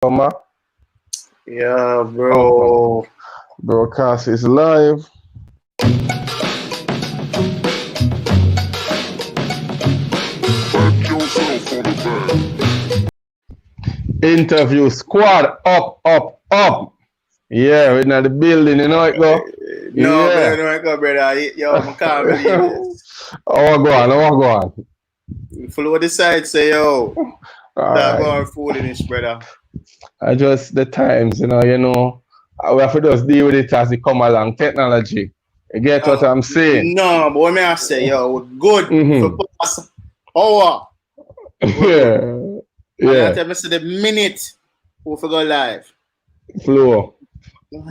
Summer. Yeah, Oh, bro. broadcast is live. Interview squad up. Yeah, we're in the building, you know it go. No, Yeah. brother. Yo, I can't believe this. Go on. Follow the side, say, yo, All that right. going foolish, brother. I just the times, we have to just deal with it as it come along. Technology. You get what I'm saying? No, but what may I say, yo, we're good for Mm-hmm. pass hour. We're good. Yeah. And I Yeah. tell me, say the minute we go live. Flow.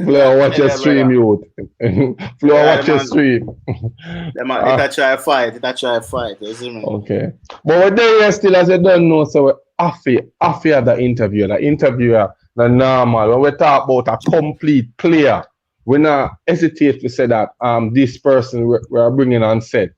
Flow, watch your stream, youth. Flow, Yeah, watch your man. stream. It a try fight. You see me? Okay. But we're there still, as you don't know, so we're after the interview. The interviewer, the normal. When we talk about a complete player, we not hesitate to say that this person we're bringing on set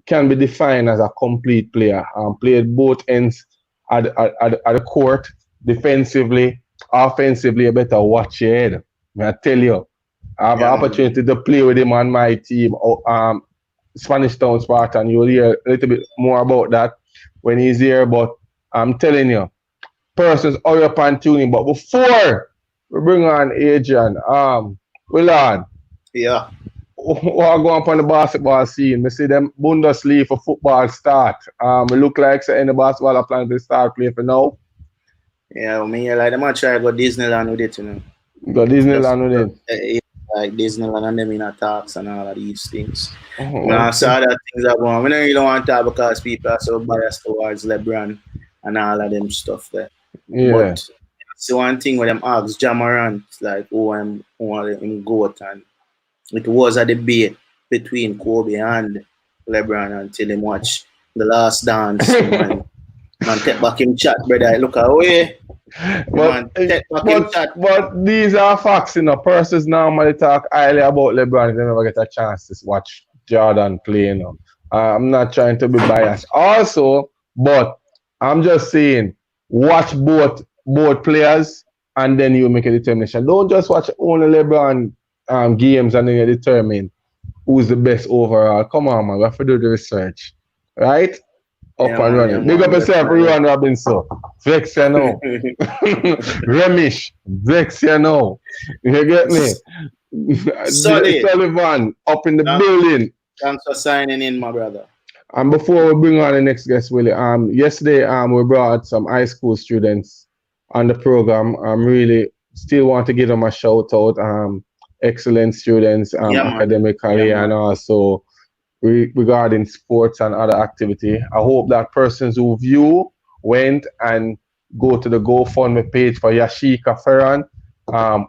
can be defined as a complete player. Played both ends at the court, defensively, offensively. You better watch your head. I tell you, I have an Yeah, man. opportunity to play with him on my team. Spanish Town Spartan. You'll hear a little bit more about that when he's here. But I'm telling you, persons all up and tuning. But before we bring on Adrian, Willard, Yeah. what going on the basketball scene? We see them Bundesliga for football start. It look like any basketball are planning to start play for now. Yeah, I mean, like, them might try to go Disneyland with it, you know. Go Just, Disneyland with it. like Disneyland and them in attacks and all of these things. Oh, I okay. saw that things are going. We don't really want to talk because people are so biased towards LeBron and all of them stuff there. Yeah. But see one thing with them ask Jamarant, like who him goat, and it was a debate between Kobe and LeBron until him watch the last dance. Man take back him chat, brother. Look away. But Man take back him chat. but these are facts, Persons normally talk highly about LeBron if they never get a chance to watch Jordan play. I'm not trying to be biased. Also, but I'm just saying, watch both players and then you make a determination. Don't just watch only LeBron games and then you determine who's the best overall. Come on, man. We have to do the research. Right? Up and Yeah, running. Big up man, yourself, definitely. Ruan Robinson. Vex you know. Remish. Vex you know. You get me? Solid. Sullivan up in the Thank- building. Thanks for signing in, my brother. And before we bring on the next guest, Willie, yesterday we brought some high school students on the program. Really still want to give them a shout out. Excellent students, Yeah, man. academically, Yeah, and man. also regarding sports and other activity. I hope that persons who view went and go to the GoFundMe page for Yashika Ferran.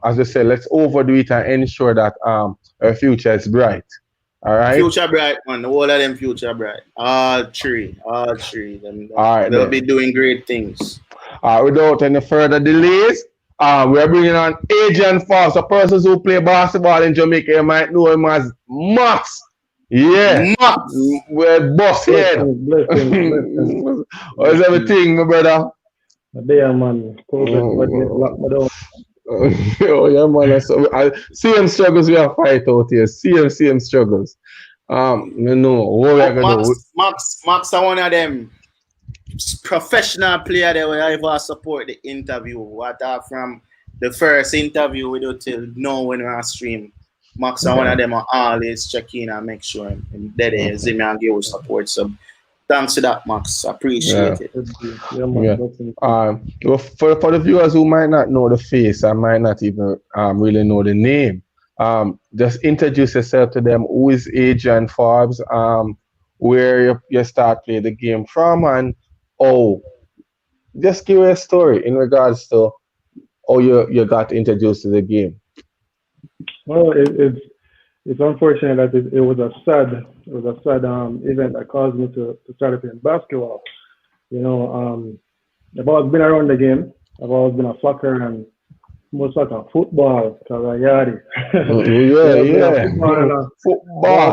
As I said, let's overdo it and ensure that our future is bright. All right. Future bright, man. All of them future bright. All three. Them, All right. they'll be Then. doing great things. Without any further delays, we are bringing on Adrian Forbes. The persons who play basketball in Jamaica, you might know him as Max. Yeah. Max. We're boss head. Blessings. How's everything, my brother? There, man. COVID, lock me down. Oh, yeah, man. So, same struggles we have fight out here. Same struggles. What we are going to do? Max are one of them professional player that will ever support the interview. What from the first interview we do till now when we're on stream. Max are one of them I always check in and make sure and dead is me and give us support. So thanks to that, Max. Appreciate it. Yeah, man. Yeah. Well, for the viewers who might not know the face and might not even really know the name, just introduce yourself to them. Who is Adrian Forbes? Where you start playing the game from, and just give me a story in regards to how you got introduced to the game. Well, it's unfortunate that it was a sad event that caused me to start playing basketball. I've always been around the game. I've always been a soccer and most like a football because I got it. I've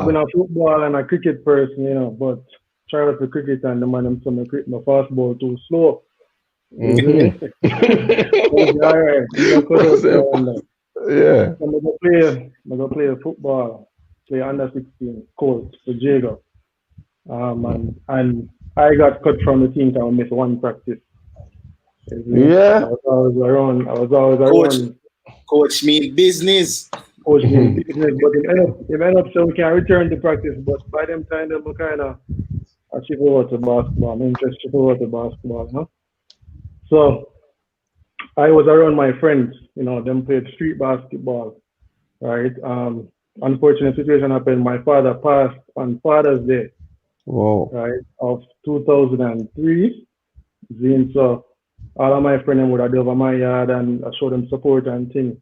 been a football and a cricket person, but try out for cricket and the man them told me my fastball too slow. Mm-hmm. All right, you know, cut out there and that. Yeah. So I go play football, play under 16 coach for Jago. And I got cut from the team. I missed one practice. You see? Yeah. I was always Coach, around coach mean business. coach being business, but it ended up so we can return to practice. But by them time, they were kind of I shift over to basketball. I'm interested shift over to basketball, you know. So I was around my friends, you know, them played street basketball, right? Unfortunate situation happened. My father passed on Father's Day, Whoa. right, of 2003. Zine, so all of my friends would have over my yard and I showed them support and things.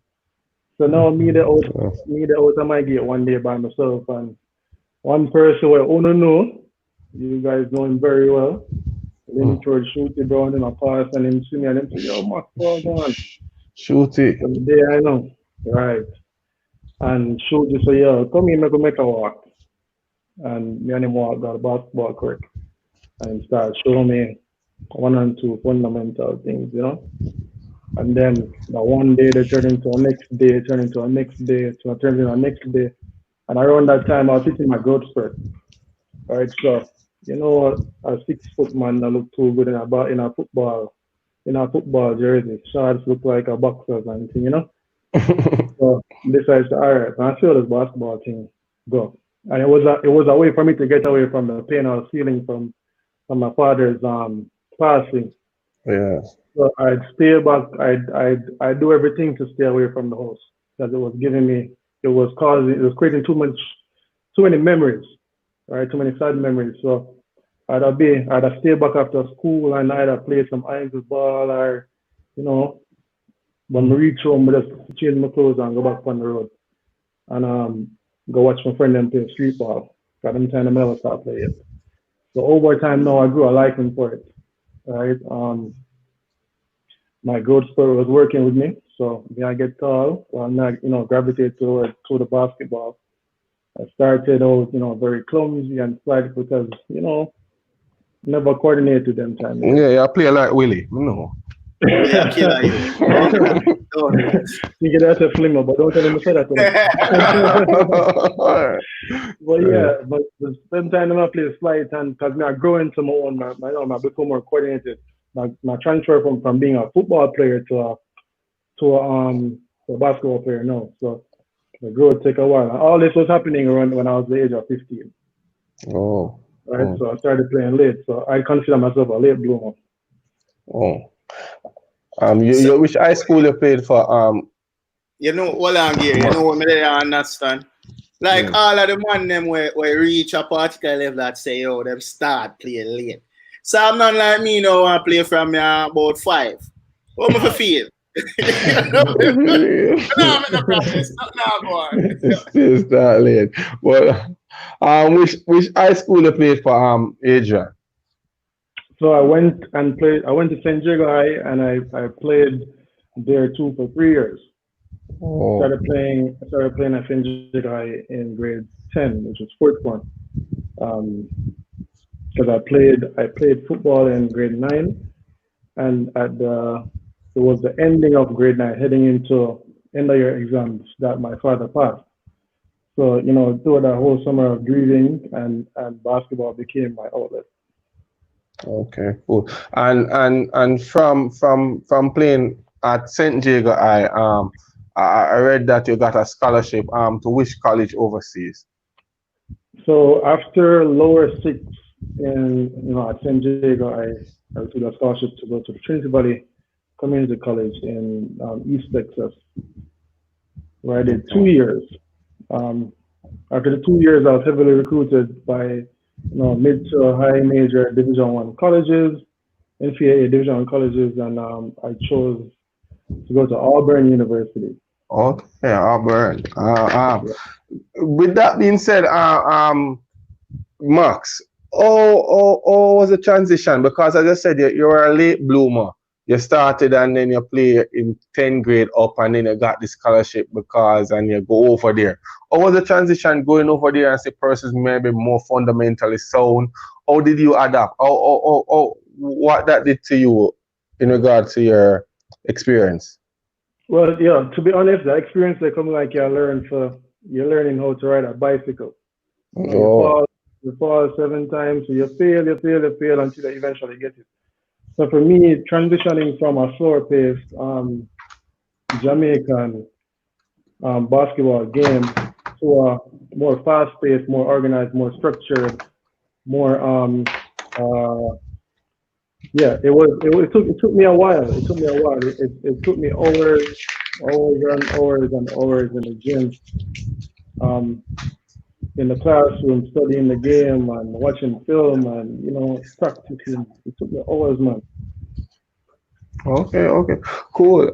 So now me the out of my gate one day by myself and one person where oh no, you guys know him very well. Then he tried to shoot it down in a pass and him see me and him say, yo, Max, well done. Shoot it. So the day I know, right. And shoot just say, yo, come here, make a walk. And me and him walk got a basketball court and start showing me one and two fundamental things, you know. And then the one day they turn into a next day, turn into a next day, so I turn into a next day. And around that time I was hitting my growth spurt. Right. So, you know, a 6 foot man that look too good in a football jersey. Shots look like a boxer and thing, you know. So decided to all right, I feel this basketball thing go. And it was a way for me to get away from the pain I was feeling from my father's passing. Yeah. So I'd stay back. I'd do everything to stay away from the house because it was giving me. It was creating too many memories, right? Too many sad memories. So I'd stay back after school and either play some ankle ball or, you know, when we reach home, we just change my clothes and go back on the road and go watch my friend them play street ball. Got them time to never start play it. So over time now, I grew a liking for it, right? My growth spurt was working with me. So when I get tall, so I'm not, you know, gravitate to the basketball. I started out, you know, very clumsy and slight because, you know, never coordinated them time, you Yeah, yeah, I play like Willie. No. We are killer you. Don't. You get that's a flimmer, but don't tell him to say that to them. But Yeah. yeah, but the same time I play slight and because I grow into my own, I become more coordinated. My transfer from being a football player to a basketball player now. So the growth take a while. And all this was happening around when I was the age of 15. Oh. Right? Oh. So I started playing late. So I consider myself a late bloomer. Oh. So, Which high school you played for? you know, hold on here. You know what me they understand? Like Yeah. all of the man them where reach a particular level that say, yo, them start playing late. So I'm not like me, you know, I play from about 5. What me for feel? No, I'm in the practice. No, go on. It's still start late. But which high school you played for Adrian? So I went and played. I went to St. Jago High and I played there too for 3 years. Oh. I started playing at St. Jago High in grade 10, which was fourth one. Because I played football in grade 9, and it was the ending of grade 9, heading into end of year exams that my father passed. So you know, through that whole summer of grieving and basketball became my outlet. Okay, cool. And from playing at St. Jago I read that you got a scholarship to which college overseas? So after lower six in at St. Jago, I received a scholarship to go to the Trinity Valley Community College in East Texas, where I did 2 years. Um, After the 2 years, I was heavily recruited by mid to high major Division One colleges, NCAA Division One colleges, and I chose to go to Auburn University. Okay, Auburn. Yeah. With that being said, Max, was the transition? Because as I said, you were a late bloomer. You started and then you play in 10th grade up and then you got the scholarship and you go over there. Or was the transition going over there and say persons maybe more fundamentally sound? How did you adapt? What that did to you in regards to your experience? Well, yeah, to be honest, the experience they come like you're learning how to ride a bicycle. Oh, You fall 7 times, so you fail until you eventually get it. So for me, transitioning from a slower-paced Jamaican basketball game to a more fast-paced, more organized, more structured, more uh, yeah, it took me a while. It took me a while. It took me hours and hours in the gym, um, in the classroom, studying the game and watching film and practicing. It took me hours, man. okay, okay, cool.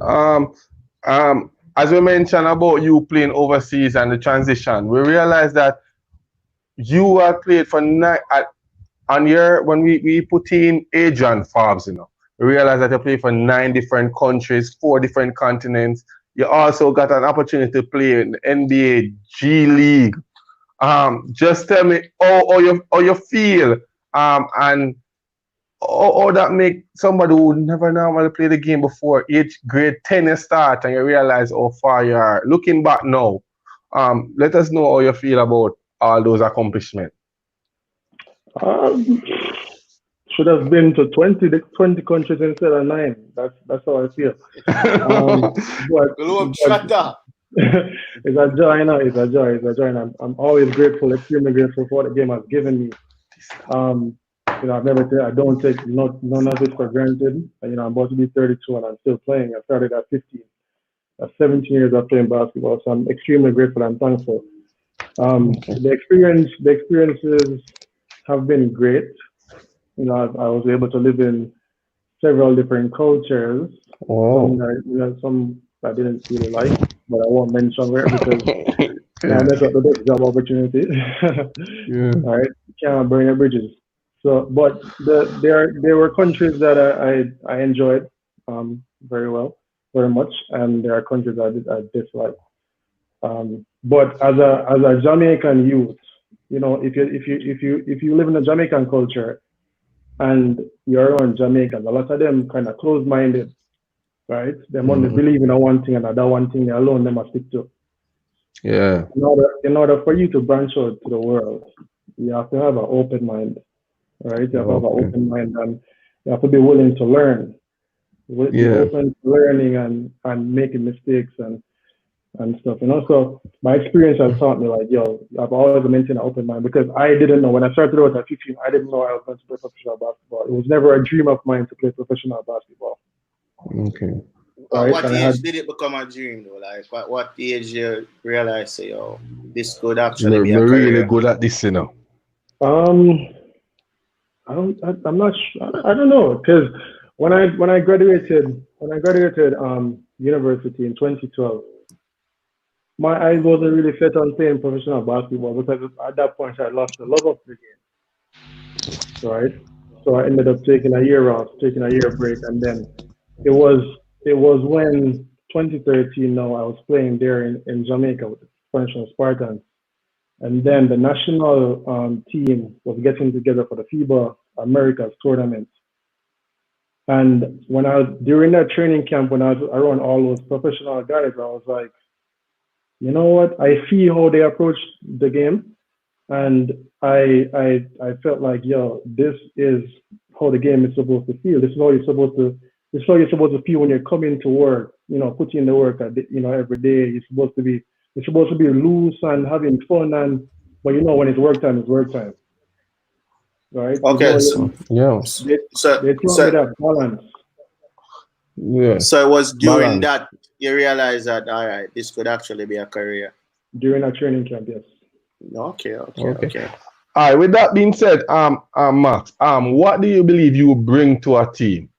As we mentioned about you playing overseas and the transition, we realized that you are played for nine. And here, when we put in Adrian Forbes, we realize that you play for 9 different countries, 4 different continents. You also got an opportunity to play in the NBA G League. Just tell me how you feel, and how that make somebody who never normally play the game before age grade 10 you start and you realize how far you are. Looking back now, let us know how you feel about all those accomplishments. Um, should have been to 20 countries instead of 9. That's how I feel. But Globetrotter. it's a joy, it's a joy, it's a joy. And I'm always grateful, extremely grateful for what the game has given me. Um, I don't take none of it for granted. I'm about to be 32 and I'm still playing. I started at 15. At 17 years of playing basketball, so I'm extremely grateful and thankful. Okay. The experiences have been great. I was able to live in several different cultures. Wow. Some I didn't really like, but I won't mention where because Yeah. that's not the best job opportunity. Yeah. All right, can't burn your bridges. So, but there were countries that I enjoyed very well, very much, and there are countries I dislike. But as a Jamaican youth, if you live in a Jamaican culture and you're around Jamaicans, a lot of them kind of close-minded, right? They only Mhm. believe in a one thing and that one thing alone they must stick to. Yeah. In order for you to branch out to the world, you have to have an open mind, right? You have to have an Okay. open mind and you have to be willing to learn, be Yeah. open to learning and making mistakes and stuff. And also, my experience has taught me, like, yo, I've always maintained an open mind because I didn't know when I started out at 15, I didn't know I was going to play professional basketball. It was never a dream of mine to play professional basketball, Okay. At right? what And I age had, did it become a dream though? Like what age you realize say, oh, this could actually be Me a really career? good at this. um, I'm not sure, I don't know, because when I graduated university in 2012, my eyes wasn't really set on playing professional basketball because at that point I lost the love of the game, right? So I ended up taking a year off, taking a year break, and then it was it was when 2013. Now I was playing there in Jamaica with the Functional Spartans, and then the national team was getting together for the FIBA Americas tournament. And when I was during that training camp, when I was around all those professional guys, I was like, you know what? I see how they approach the game, and I felt like, yo, this is how the game is supposed to feel. This is how you're supposed to. This is how you're supposed to feel when you're coming to work. Putting in the work every day. You're supposed to be loose and having fun, and but when it's work time, it's work time, right? Okay, so Yeah. They so they taught me so, that balance Yeah. so it was during Balance. that you realized that all right, this could actually be a career. during our training camp. Yes. Okay, okay, Okay. okay. All right. With that being said, Max, what do you believe you bring to a team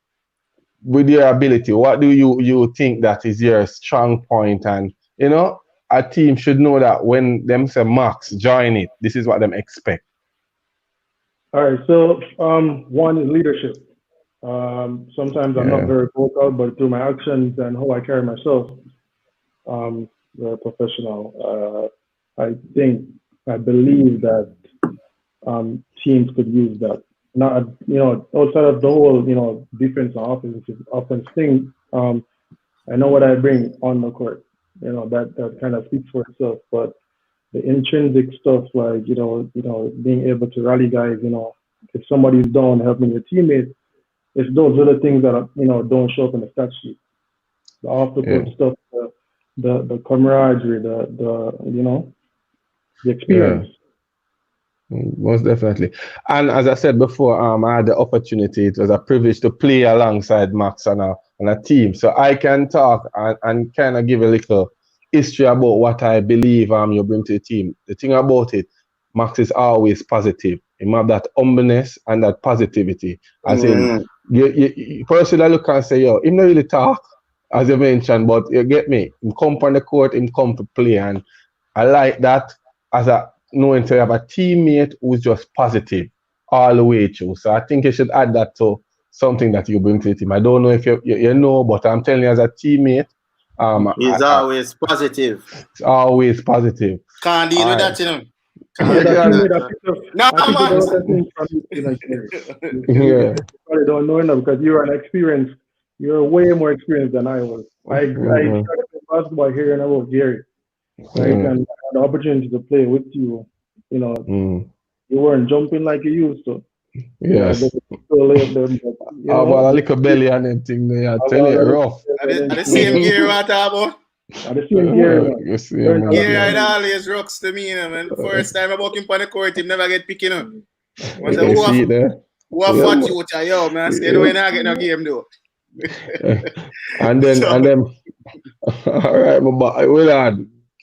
with your ability? What do you think that is your strong point? And a team should know that when them say Max join it, this is what them expect. All right. So one is leadership. Sometimes I'm not Yeah. very vocal, but through my actions and how I carry myself, very professional. I think I believe that teams could use that. not, outside of the whole, defense and offense thing, I know what I bring on the court. That kind of speaks for itself. But the intrinsic stuff, like, being able to rally guys, if somebody's down, helping your teammates, it's those other things that are, don't show up in the stat sheet. The off the court stuff, the camaraderie, the experience. Most definitely. And as I said before, I had the opportunity. It was a privilege to play alongside Max on a team. So I can talk and kind of give a little history about what I believe you bring to the team. The thing about it, Max is always positive. He have that humbleness and that positivity. As in, you personally look and say, yo, him not really talk, as you mentioned, but you get me. Him come on the court, him come to play. And I like that as a knowing to have a teammate who's just positive all the way through. So I think you should add that to something that you bring to the team. I don't know if you know, but I'm telling you as a teammate, he's always positive. It's always positive. Can't deal with that, No, you probably don't know enough because you're way more experienced than I was. I started basketball hearing about Gary. Right? And I had the opportunity to play with you. You weren't jumping like you used to. Yes. About a little belly and everything there. I tell you, rough. Are the same gear what about? Are the same gear. Gear it always rocks to me, man. First time I walk in on the court, him never get picking up. Who fought you, yo, man? Stay the way I get no game though. and then all right, but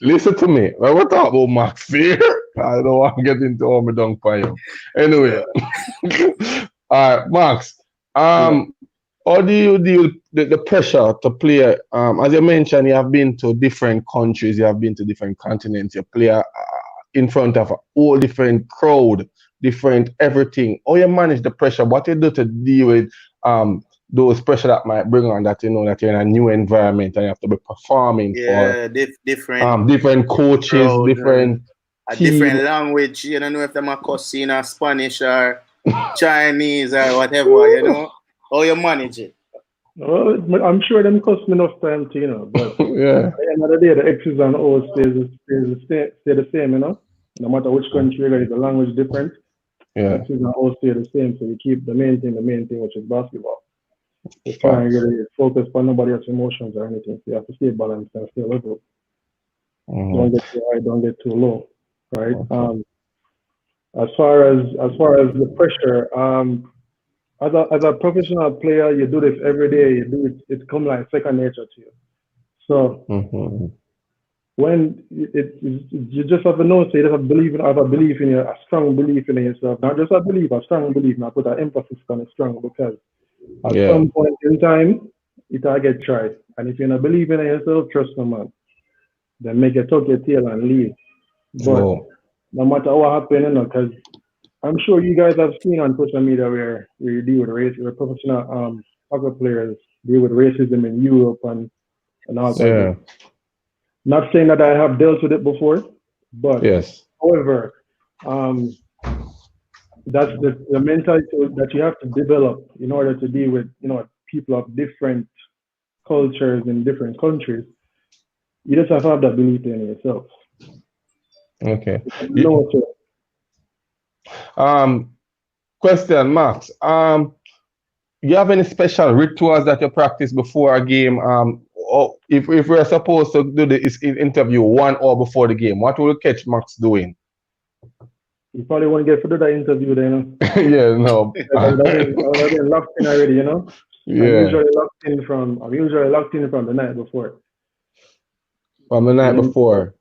listen to me. We're talking about Max here. I don't want to get into all my dunk by you. Anyway. All right, Max. How do you deal with the pressure to play? As you mentioned, you have been to different countries, you have been to different continents, you play in front of a whole different crowd, different everything. How you manage the pressure? What you do to deal with those pressure that might bring on that that you're in a new environment and you have to be performing for different coaches, crowd, different a different language. You don't know if they're cussing or Spanish or Chinese or whatever, How you manage it? Well, I'm sure them cost me enough time to, but at the end of the day, the X's and O's stay the same, No matter which country you're in, the language different. X's and O's stay the same, so you keep the main thing, which is basketball. You try and really focus on nobody else's emotions or anything. So you have to stay balanced and stay level. Don't get too high, don't get too low, right? As far as the pressure, as a professional player, you do this every day. You do it. It's come like second nature to you. So when you just have to know, so you just have a belief in a strong belief in yourself. Not just a strong belief. Now put an emphasis on it strong because at some point in time, it'll get tried. And if you don't believe in yourself, trust no man. Then make you tuck your tail and leave. But no matter what happens, because I'm sure you guys have seen on social media where you deal with race, where professional soccer players deal with racism in Europe and all that. Not saying that I have dealt with it before, but however, that's the mentality that you have to develop in order to deal with people of different cultures in different countries. You just have to have that belief in yourself. Okay. Question, Max. You have any special rituals that you practice before a game? Or if we're supposed to do this interview 1 hour before the game, what will you catch Max doing? You probably won't get to do that interview then. No. I've been locked in already, I'm usually locked in from the night before. From the night before?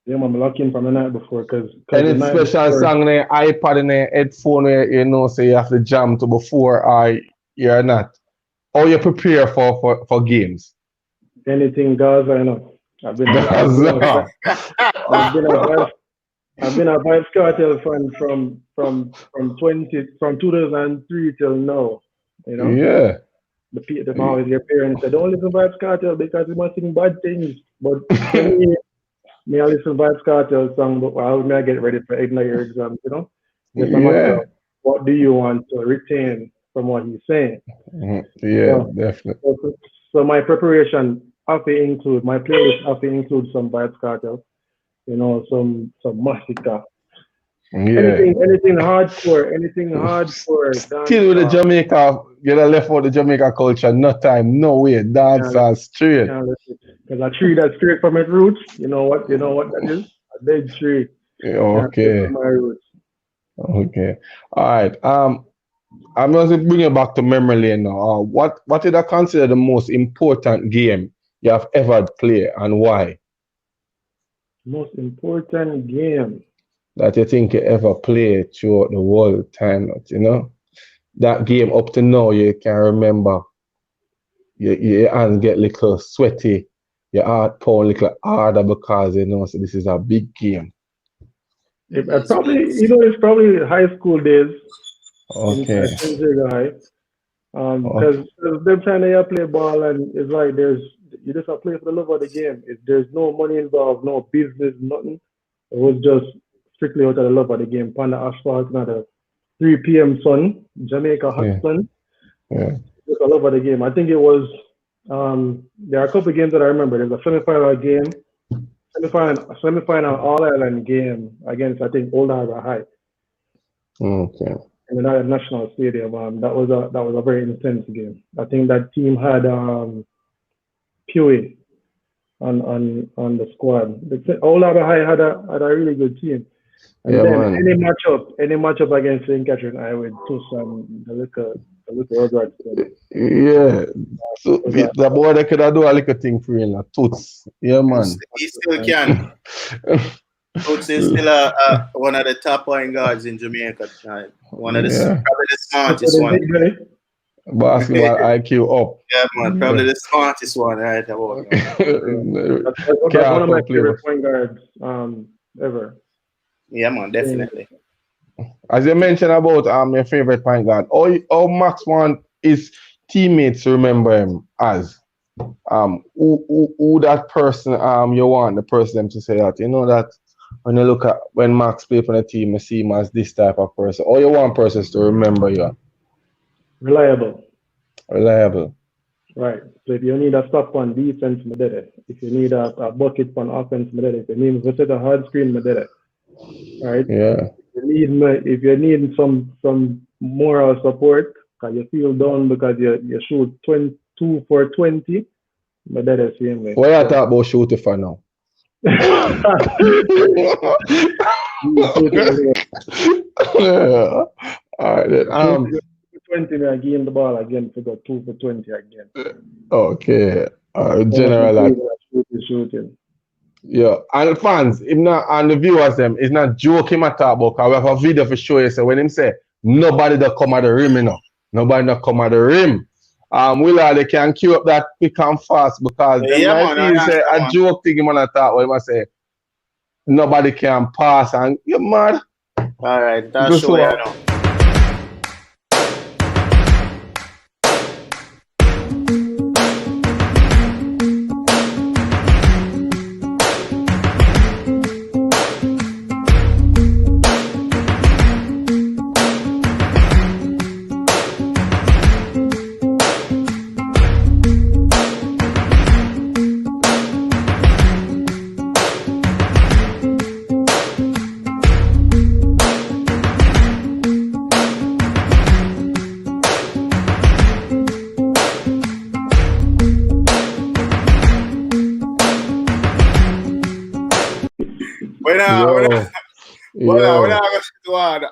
Yeah, I'm locked in from the night before because. Any special song in the iPad in the headphone where say you have to jam to before or you're not? Or you prepare for games? Anything Gaza, I've been a Vibes Cartel fan from 2003 till now. Yeah. The always your parents said, don't listen to Vibes Cartel because you must sing bad things. But for me, I listen to Vibes Cartel song, but I get ready for 8 year exams, Just a matter of what do you want to retain from what he's saying? Yeah, So, definitely. so my preparation have to include my playlist have to include some Vibes Cartel, some Massacre. Yeah. Anything hardcore, Still with the dancehall. Jamaica, you know, left out the Jamaica culture, no time, no way, dance Can't, all straight. because a tree that's straight from its roots, you know what that is? A dead tree. Yeah, Can't straight okay, from my roots. okay. All right. I'm going to bring you back to memory lane now. What did I consider the most important game you have ever played and why? Most important game. That you think you ever played throughout the whole time, you know? That game up to now you can remember. Your hands get little sweaty, your heart pound little harder because you know so this is a big game. It's probably high school days in Okay. junior high. Okay. Because them time you play ball and it's like you just play for the love of the game. There's no money involved, no business, nothing. It was just strictly out of the love of the game. Panda asphalt, not a 3 p.m. sun, Jamaica hot Yeah. sun. Yeah. Just the love of the game. I think it was. There are a couple of games that I remember. There's a semi-final game, semi-final All Ireland game against I think Old Harbour High Okay. in the National Stadium. That was a very intense game. I think that team had Pewee on the squad. Old Harbour High had a really good team. And Yeah, then man. any matchup against St. Catherine, I would toss the little Rugrats. Yeah. So the boy that could have do a little thing for you, like toots. Yeah, man. He still can. Forbes is still one of the top point guards in Jamaica. One of the Yeah. probably the smartest one. Basketball IQ up. Yeah, man, probably the smartest one right about now. That's one of my favorite point guards ever. Yeah, man, definitely. As you mentioned about your favorite point guard, all Max want his teammates to remember him as who that person you want the person to say that you know that when you look at when Max play for the team you see him as this type of person or you want persons to remember you. Reliable. Right. So if you need a stop on defense, I did it. If you need a bucket on offense, I did it. If you need to set a hard screen, I did it. Right? Yeah. If you need some moral support, because you feel down because you shoot 2 for 20, but that is the same way. What you talk about shooting for now? Yeah. All right then. 20 I gain the ball again to go 2 for 20 again. Okay. General shooting. Yeah, and fans, if not, and the viewers them, it's not joking at all, because we have a video for show you. So when him say nobody that come at the rim, you know, nobody that come at the rim. They can queue up that quick and fast because them might say a joke thing man attack where he must say nobody can pass and you're mad. All right, that's show you now.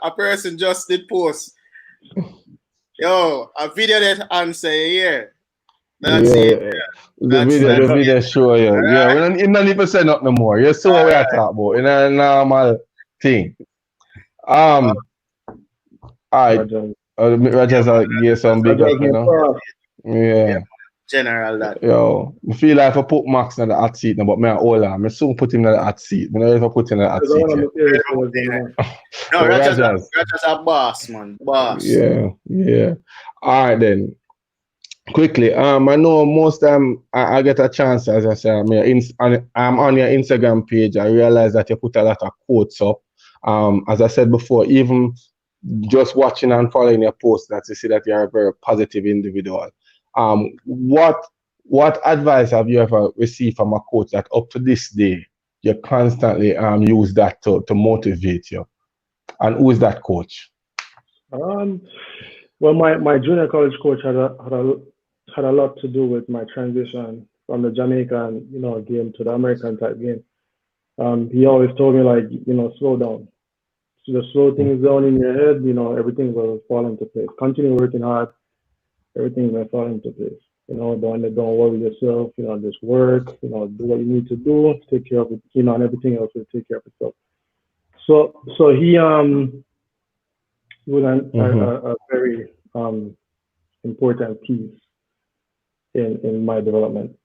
A person just did post. Yo, a video that answer here. That's it. The video show you. Right. Yeah, we don't even say nothing no more. You saw what we are talking about. In a normal thing. All right. Rogers give some big up, you know. Yeah. General that. Yo, I feel like if I put Max in the hot seat now, but me hold on. I soon put him in the hot seat. I never put him in the hot seat. No, Rogers a boss, man. Boss. Yeah. All right then. Quickly, I know most time I get a chance, as I said, I'm on your Instagram page. I realize that you put a lot of quotes up. As I said before, even just watching and following your posts that you see that you're a very positive individual. What advice have you ever received from a coach that up to this day you constantly use that to motivate you? And who is that coach? Um, well, my junior college coach had a lot to do with my transition from the Jamaican, game to the American type game. He always told me like, slow down. So just slow things down in your head, everything will fall into place. Continue working hard, everything will fall into place. Don't worry yourself, just work, do what you need to do, take care of it, and everything else will take care of itself. So he was a very important piece in my development.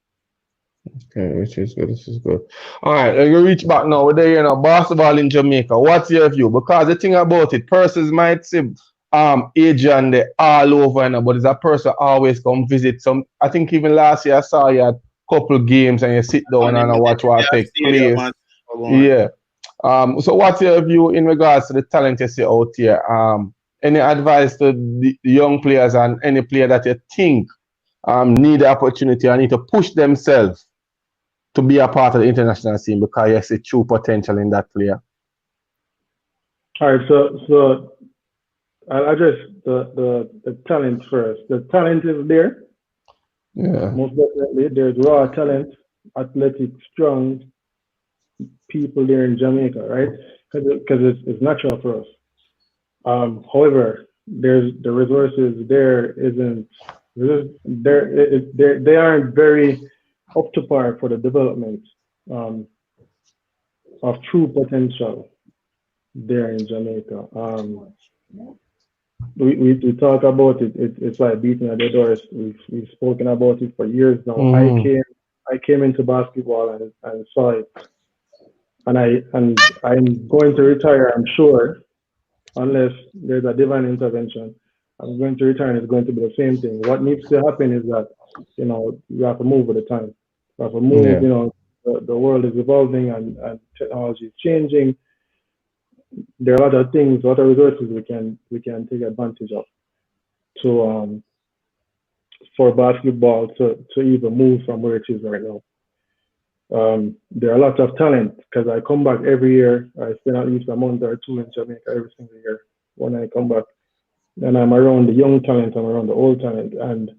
Okay, which is good. This is good. All right, let me reach back now. We're there, basketball in Jamaica. What's your view? Because the thing about it, persons might see Adrian there all over, but it's a person always come visit. I think even last year I saw you at couple games and you sit down and watch what take place. Yeah. So what's your view in regards to the talent you see out here? Any advice to the young players and any player that you think need the opportunity and need to push themselves to be a part of the international scene because you see true potential in that player? All right, so I'll address the talent first. The talent is there. Yeah. Most definitely, there's raw talent, athletic, strong people there in Jamaica, right? Because it's natural for us. However, there's the resources there isn't they aren't very up to par for the development of true potential there in Jamaica. We talk about it. It's like beating at the doors. We've spoken about it for years now. I came into basketball and saw it, and I'm going to retire. I'm sure, unless there's a divine intervention. I'm going to retire, and it's going to be the same thing. What needs to happen is that you have to move with the time. You have to move. Yeah. The world is evolving and technology is changing. There are a lot of things, a lot of resources we can take advantage of to for basketball to even move from where it is right now. There are lots of talent because I come back every year. I spend at least a month or two in Jamaica every single year when I come back. And I'm around the young talent, I'm around the old talent, and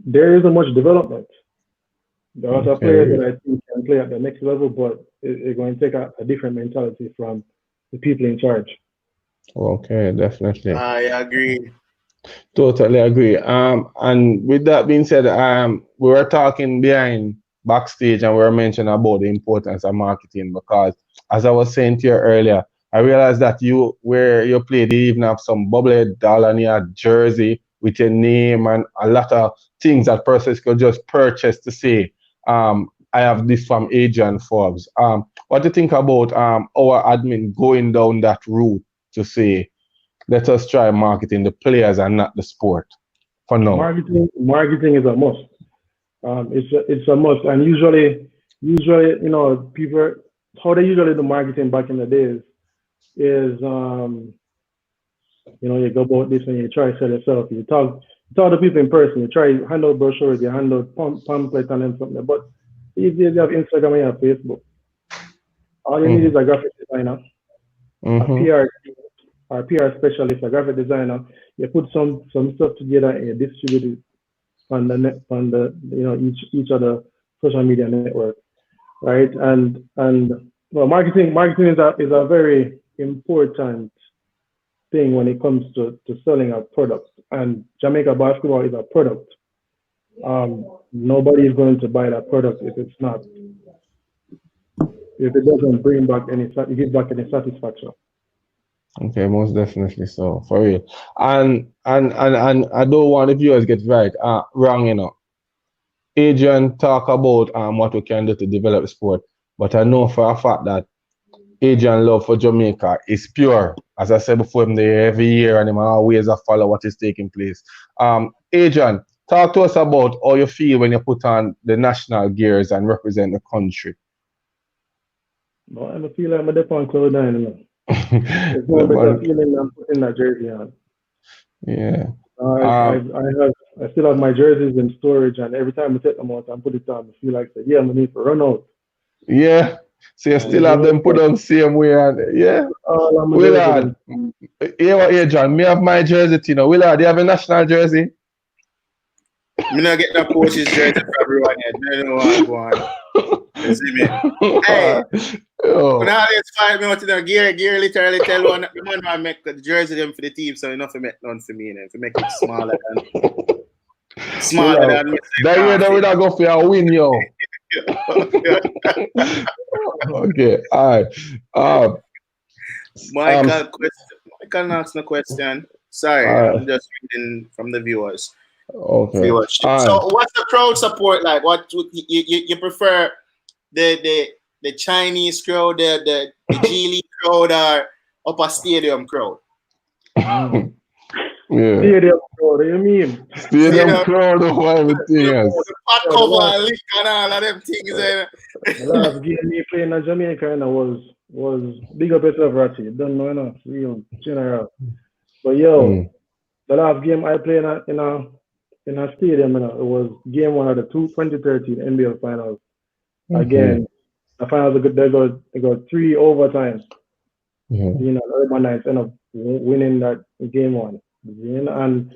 there isn't much development. There are lots of players that I think can play at the next level, but it's going to take a different mentality from the people in charge. Okay, definitely. I agree. Totally agree. And with that being said, we were talking behind backstage and we were mentioning about the importance of marketing because, as I was saying to you earlier, I realized that where you played, you even have some bobblehead doll on your jersey with your name and a lot of things that persons could just purchase to say, I have this from Adrian Forbes. What do you think about our admin going down that route to say, let us try marketing the players and not the sport for now? Marketing is a must. It's a must, and usually, people how they usually do marketing back in the days is you go about this and you try to sell yourself. You talk to people in person. You try hand out brochures. You hand out pamphlets and then something. But these days you have Instagram and you have Facebook. All you need is a graphic designer, a PR or PR specialist, a graphic designer. You put some stuff together and you distribute it on the each other social media network, right? And well, marketing is a very important thing when it comes to selling a product. And Jamaica basketball is a product. Nobody is going to buy that product if it doesn't give back any satisfaction. Okay, most definitely so, for real. And I don't want the viewers get wrong. Adrian talk about what we can do to develop the sport, but I know for a fact that Adrian love for Jamaica is pure. As I said before, him there every year and him always follow what is taking place. Adrian, talk to us about how you feel when you put on the national gears and represent the country. No, I feel like I'm on cloud nine. It's no better feeling than putting that jersey on. Yeah. I still have my jerseys in storage, and every time I take them out and put it on, I feel like, yeah, I need to run out. Yeah. So you still have them put on same way, and yeah. Willard, here what Adrian, me have my jersey, you know. Willard, you have a national jersey? Me not get no coach's jersey for everyone yet. I don't know what go on. You see me? Hey, when I always find me out in the gear literally tell one the man I make the jersey them for the team, so enough to make none for me, and to make it smaller than me. That year that we not go for a win, yo. Okay, all right. Michael asked the question. Sorry, I'm just reading from the viewers. Okay. Viewership. So, what's the crowd support like? What you prefer? The Chinese crowd, the G League crowd, or upper stadium crowd? Yeah. Stadium crowd, you mean? Stadium crowd of everything else. The pot cover, lick, and all of them things. The last game me playing in Jamaica was big up yourself, Ratty. Don't know enough, real general. But yo, the last game I played in a stadium, it was game one of the 2013 NBL finals. Again, the finals they got 3 overtimes. You know, Urban Knights end up winning that game one. You know, and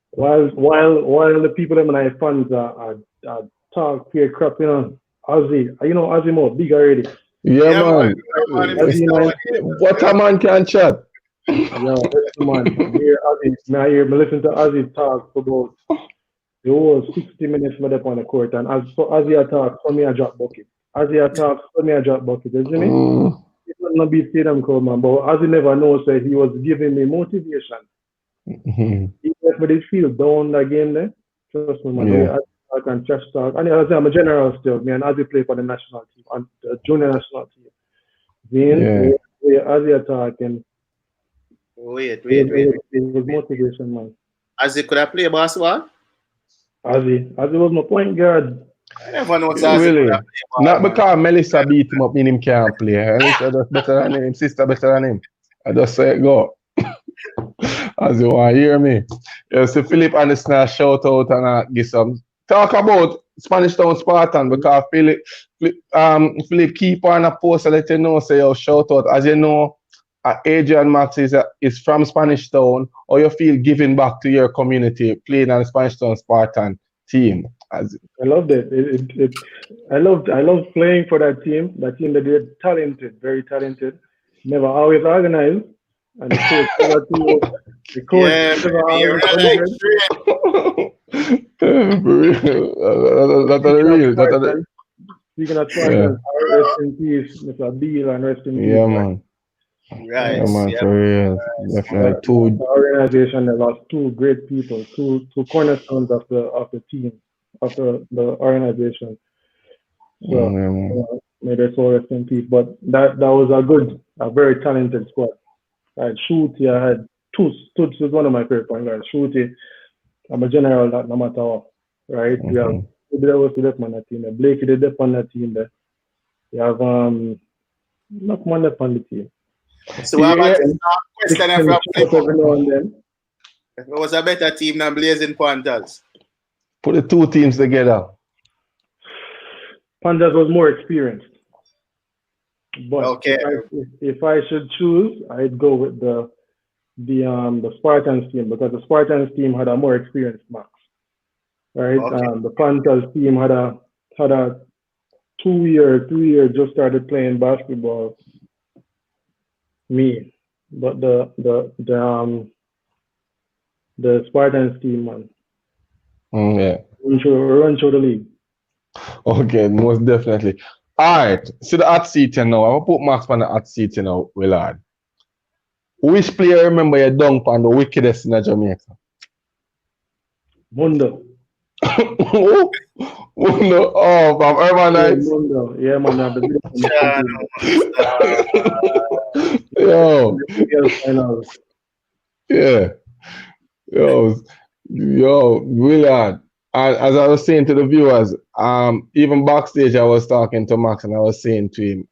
while the people in my fans are talk pure crap, you know, Ozzy more big already. Yeah, man. What a man can chat. Yo, man. I listen to Ozzy talk for about the whole 60 minutes up on the court, and as for Ozzy talk, for me I drop bucket. Ozzy talk, for me I drop bucket. You see me? It was not be stadium crowd, man, but Ozzy never knows that he was giving me motivation. He left me feel down that game there. Trust me, man. Yeah. I can trash talk. And I'm a general still. Me and Ozzy play for the national team and the junior national team. We Ozzy talking. Wait. It was motivation, man. Ozzy could I play basketball? Ozzy was my point guard. I never know Ozzy really? Not because Melissa beat him up, mean him can't play. Melissa just better than him, sister better than him. I just say it go. As you want to hear me. Yeah, so Philip Anderson shout out and give some talk about Spanish Town Spartan because Philip keep on a post and let you know, say your shout out. As you know, Adrian Max is from Spanish Town, or you feel giving back to your community playing on the Spanish Town Spartan team. I loved it. I loved playing for that team. That team that they're talented, very talented. Never always organized. And the coach Speaking of Spartans, rest in peace, Mr. Beal, and rest in peace. Yeah, man. Right. Yeah, man, for real. Definitely. The organization that lost 2 great people, two cornerstones of the team, of the organization. So may their soul rest in peace. But that was a very talented squad. I had Shooty, I had Toots was one of my favorite point guards. Shooty, I'm a general that no matter what, right? We have Dep on that team there. Blakey the Dep on that team there. We have not one Dep on the team. So what about this question from it was a better team than Blazing Panthers. Put the 2 teams together. Panthers was more experienced. But if I should choose, I'd go with the Spartans team because the Spartans team had a more experienced max, right? Okay. The Panthers team had a 2-year just started playing basketball. But the Spartans team, man. Yeah. Run through the league. Okay, most definitely. All right, so the hot seat now. I will put Max on the hot seat now, Willard. Which player remember you dunk on the wickedest in Jamaica? Mundo. Mundo, from Urban Knights. Mundo. Yeah, man. Yo, Willard. As I was saying to the viewers, even backstage I was talking to Max and I was saying to him,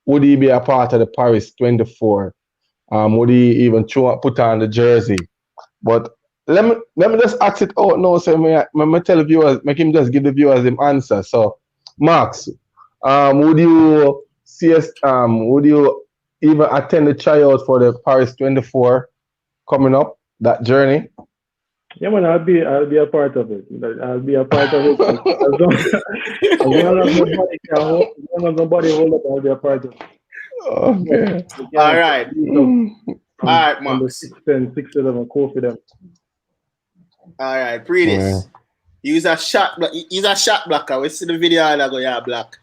would he be a part of the Paris 24? Would he even put on the jersey? But let me just ask it out now. So me tell the viewers, make him just give the viewers him answer. So, Max, would you see us? Would you even attend the tryout for the Paris 24 coming up? That journey? Yeah, man, I'll be a part of it. I'll be a part of it. As long as nobody can hold, as long as nobody hold up, I'll be a part of it. Okay. All right. All right, On the Max. 6'10", 6'11", confident. All right, Predis. He's a shot blocker. We see the video I go, yeah, black.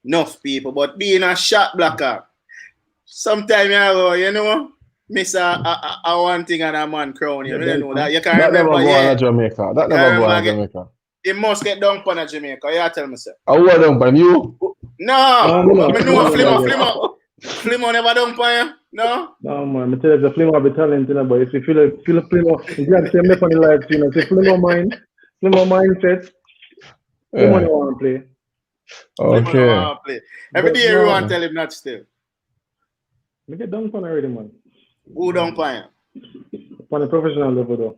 Enough people, but being a shot blocker, sometimes you know, miss a one thing and a man crown. You know that. You can that remember, never go on Jamaica. That never go on Jamaica. He must get dunked on Jamaica. You tell me, sir. I want dunk on you? No, I know Flimo never dunk on you. No? No, man. I tell you, the Flimo have a talent, you know, but if you feel a Flimo, you got to say, on the live stream, if Flimo mindset, Flimo don't want to play. Okay. Every day everyone tell him not to stay. We get dunked on already, man. Who dunk on you? On a professional level, though.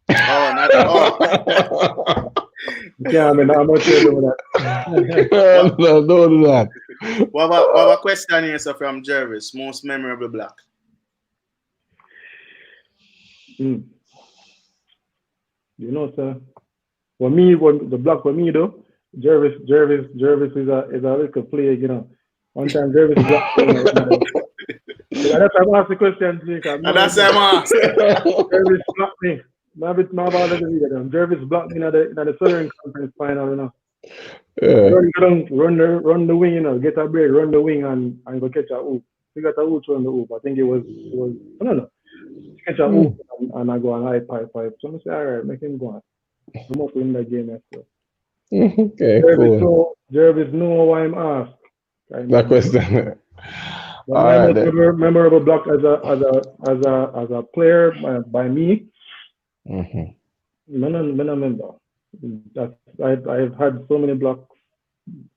Oh, not oh. Yeah, I mean, I'm not sure about that. No, don't do that. What about question here, sir, from Jervis? Most memorable black? You know, sir. The black for me, though, Jervis is a little player, you know. One time Jervis is black. That's why I asked the question, Jacob. That's why I asked. Jervis blocked me. Jervis blocked me in the Southern Conference final, you know. Run the wing, you know, get a break, run the wing and go catch a hoop. We got a hoop on the hoop. I think it was I don't know. Catch a hoop and I go and high pipe. So I say, all right, make him go on. I'm up in that game after. Okay, Jervis know why I'm asked. That question. My most memorable block as a player by me. Mm-hmm. No, remember. I've had so many blocks.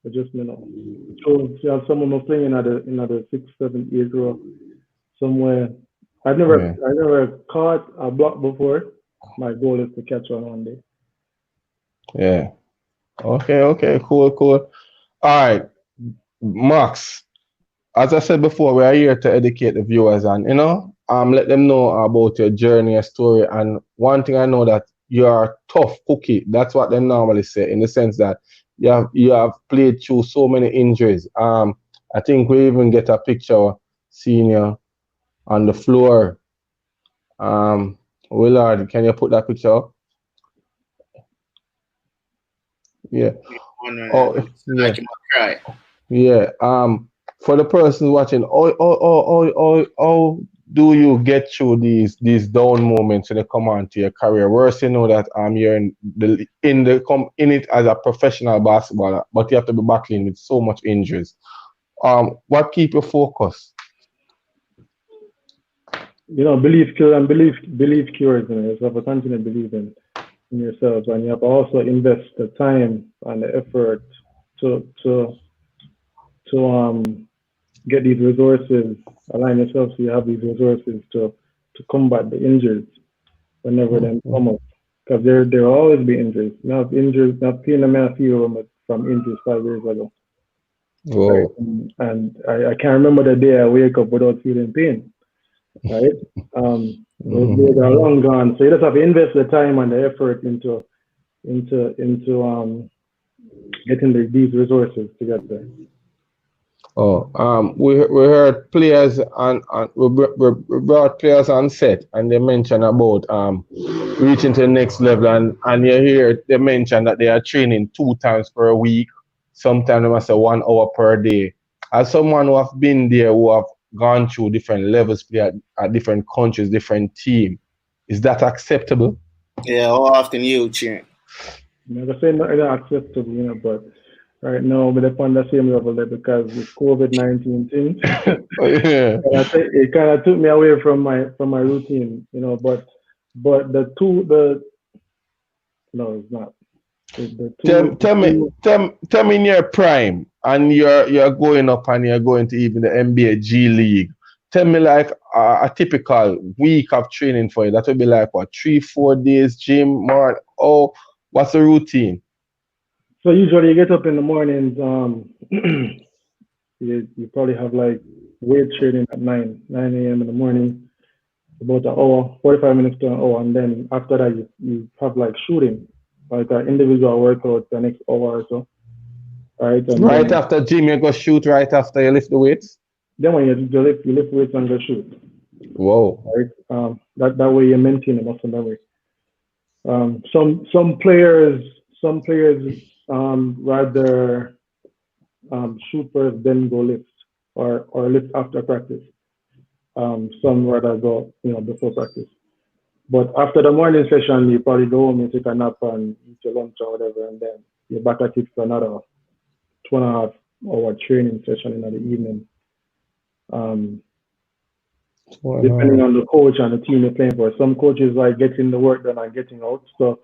I just know. So you have someone was playing in another 6, 7, 8 row somewhere. I never caught a block before. My goal is to catch one day. Yeah. Okay. Cool. All right, Max. As I said before, we are here to educate the viewers and let them know about your journey, your story. And one thing I know that you are a tough cookie. That's what they normally say, in the sense that you have played through so many injuries. I think we even get a picture seeing you on the floor. Willard, can you put that picture up? Yeah. Oh, yeah. Cry. Yeah. For the person watching, how do you get through these down moments when they come on to your career? Worse, you know that you're in it as a professional basketballer, but you have to be battling with so much injuries. What keep you focused? You know, belief cures. You know, you have to continue to believe in yourself, and you have to also invest the time and the effort to get these resources, align yourself so you have these resources to combat the injuries whenever they come up. Because there will always be injuries. Not injuries, not pain I may feel from injuries 5 years ago. Whoa. Right? And I can't remember the day I wake up without feeling pain. Right? Those days are long gone. So you just have to invest the time and the effort into getting these resources together. We heard players and we brought players on set, and they mentioned about reaching to the next level, and you hear they mention that they are training 2 times per week. Sometimes they must say 1 hour per day. As someone who have been there, who have gone through different levels, play at different countries, different teams, is that acceptable? Yeah, how often you train? I say not acceptable, you know, but right now we're upon the same level there because with COVID-19 thing, it kind of took me away from my routine, you know. But no, it's not. Tell me in your prime, and you're going up and you're going to even the NBA G League. Tell me like a typical week of training for you. That would be like what 3-4 days gym more. Oh, what's the routine? So usually you get up in the mornings. You probably have like weight training at 9 a.m. in the morning, about an hour, 45 minutes to an hour, and then after that you have like shooting, like an individual workout the next hour or so, right? And Right then after gym, you go shoot right after you lift the weights. when you lift weights and go shoot, Whoa. right? That way you maintain the muscle memory. Some players rather shoot first, then go lift, or lift after practice. Some rather go, before practice. But after the morning session, you probably go home and take a nap and eat your lunch or whatever, and then you're back at it for another 2.5 hour training session in the evening. Um, Depending Wow. on the coach and the team you're playing for. Some coaches like getting the work done and getting out. So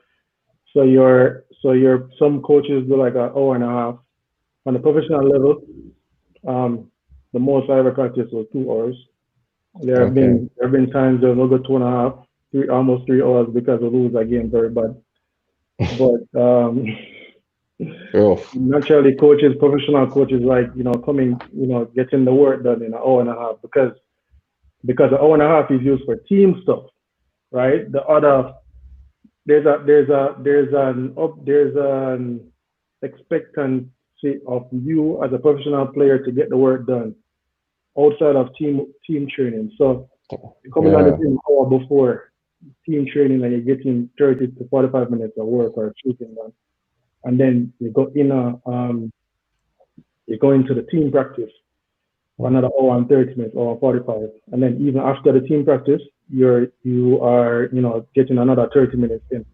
some coaches do like an hour and a half. On the professional level, um, the most I ever practiced was 2 hours. Okay. There have been times where we'll go 2.5, almost 3 hours because we lose a game very bad. But Rough. naturally, professional coaches, like coming, getting the work done in an hour and a half because an hour and a half is used for team stuff, right? The other there's an expectancy of you as a professional player to get the work done outside of team training. So you're coming on the Yeah. gym hour before team training and you're getting 30 to 45 minutes of work or shooting done. And then you go into the team practice for another hour and 30 minutes or 45. And then even after the team practice, you are getting another 30 minutes in.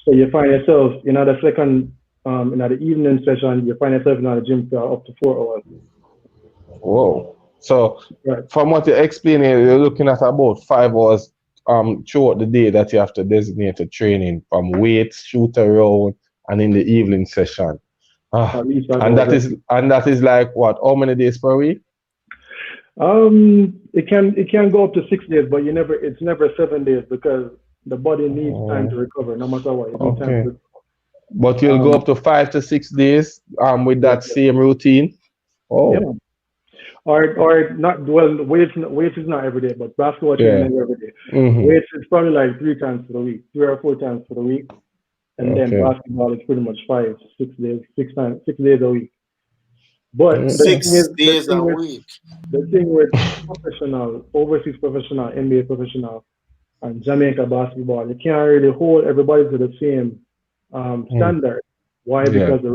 So you find yourself in the evening session, you find yourself in the gym for up to 4 hours. Whoa. So Right. from what you're explaining, you're looking at about 5 hours throughout the day that you have to designate to training from weights, shoot around, and in the evening session. Ah, At least 5 and hours. that is like what? How many days per week? It can go up to 6 days, but it's never 7 days because the body needs time to Oh, recover. No matter what, it needs time to okay. recover. But you'll go Um, up to 5 to 6 days with yes, that yes. same routine. Yeah. Oh, Or not. Well, weights is not every day, but basketball training yeah. is every day. Mm-hmm. Weights is probably like 3 times for the week, 3 or 4 times for the week, and then Okay. basketball is pretty much 5, 6 days, 6 times, 6 days a week. But the Mm-mm. thing is, 6 days a week. the thing with overseas professional, NBA professional, and Jamaica basketball, you can't really hold everybody to the same Mm. standard. Why? Yeah. Because the